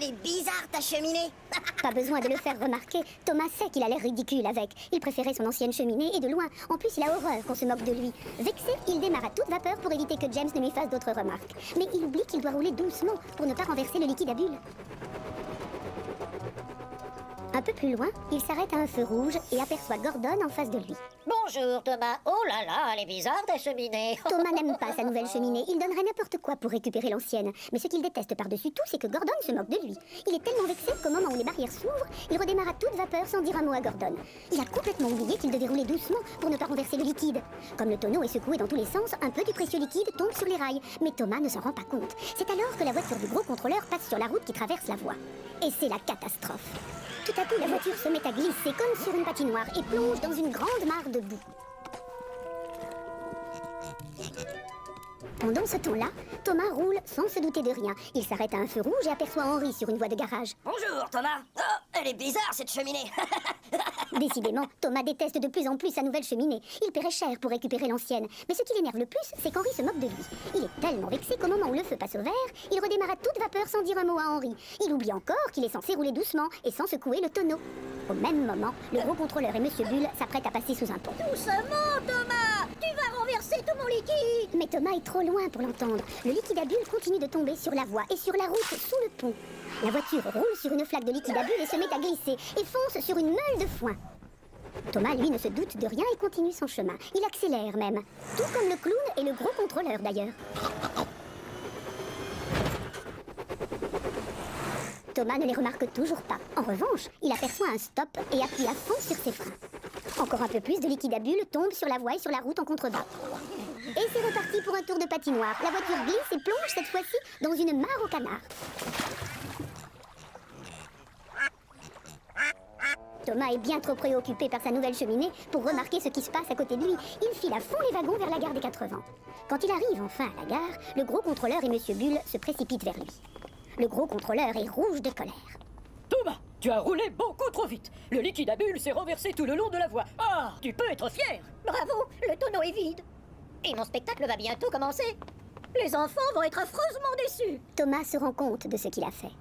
Elle est bizarre, ta cheminée. Pas besoin de le faire remarquer, Thomas sait qu'il a l'air ridicule avec. Il préférait son ancienne cheminée et de loin. En plus, il a horreur qu'on se moque de lui. Vexé, il démarre à toute vapeur pour éviter que James ne lui fasse d'autres remarques. Mais il oublie qu'il doit rouler doucement pour ne pas renverser le liquide à bulles. Un peu plus loin, il s'arrête à un feu rouge et aperçoit Gordon en face de lui. Bonjour Thomas. Oh là là, elle est bizarre ta cheminée. Thomas n'aime pas sa nouvelle cheminée, il donnerait n'importe quoi pour récupérer l'ancienne. Mais ce qu'il déteste par-dessus tout, c'est que Gordon se moque de lui. Il est tellement vexé qu'au moment où les barrières s'ouvrent, il redémarre à toute vapeur sans dire un mot à Gordon. Il a complètement oublié qu'il devait rouler doucement pour ne pas renverser le liquide. Comme le tonneau est secoué dans tous les sens, un peu du précieux liquide tombe sur les rails. Mais Thomas ne s'en rend pas compte. C'est alors que la voiture du gros contrôleur passe sur la route qui traverse la voie. Et c'est la catastrophe. Tout à coup, la voiture se met à glisser comme sur une patinoire et plonge dans une grande mare de boue. Pendant ce temps-là, Thomas roule sans se douter de rien. Il s'arrête à un feu rouge et aperçoit Henry sur une voie de garage. Bonjour, Thomas. Oh, elle est bizarre, cette cheminée. Décidément, Thomas déteste de plus en plus sa nouvelle cheminée. Il paierait cher pour récupérer l'ancienne. Mais ce qui l'énerve le plus, c'est qu'Henry se moque de lui. Il est tellement vexé qu'au moment où le feu passe au vert, il redémarre à toute vapeur sans dire un mot à Henry. Il oublie encore qu'il est censé rouler doucement et sans secouer le tonneau. Au même moment, le gros contrôleur et Monsieur Bull s'apprêtent à passer sous un pont. Doucement Thomas, tu vas renverser tout mon liquide. Mais Thomas est trop loin pour l'entendre. Le liquide à bulles continue de tomber sur la voie et sur la route sous le pont. La voiture roule sur une flaque de liquide à bulles et se met à glisser et fonce sur une meule de foin. Thomas, lui, ne se doute de rien et continue son chemin. Il accélère même. Tout comme le clown et le gros contrôleur d'ailleurs. Thomas ne les remarque toujours pas. En revanche, il aperçoit un stop et appuie à fond sur ses freins. Encore un peu plus de liquide à bulles tombe sur la voie et sur la route en contrebas. Et c'est reparti pour un tour de patinoire. La voiture glisse et plonge cette fois-ci dans une mare au canard. Thomas est bien trop préoccupé par sa nouvelle cheminée pour remarquer ce qui se passe à côté de lui. Il file à fond les wagons vers la gare des 80. Quand il arrive enfin à la gare, le gros contrôleur et Monsieur Bull se précipitent vers lui. Le gros contrôleur est rouge de colère. Thomas, tu as roulé beaucoup trop vite. Le liquide à bulles s'est renversé tout le long de la voie. Ah, tu peux être fier. Bravo, le tonneau est vide. Et mon spectacle va bientôt commencer. Les enfants vont être affreusement déçus. Thomas se rend compte de ce qu'il a fait.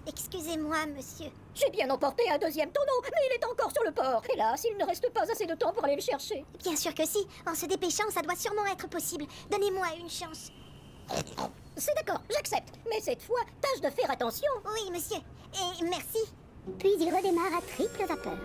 Excusez-moi, monsieur. J'ai bien emporté un deuxième tonneau, mais il est encore sur le port. Hélas, il ne reste pas assez de temps pour aller le chercher. Bien sûr que si. En se dépêchant, ça doit sûrement être possible. Donnez-moi une chance. C'est d'accord, j'accepte. Mais cette fois, tâche de faire attention. Oui, monsieur. Et merci. Puis il redémarre à triple vapeur.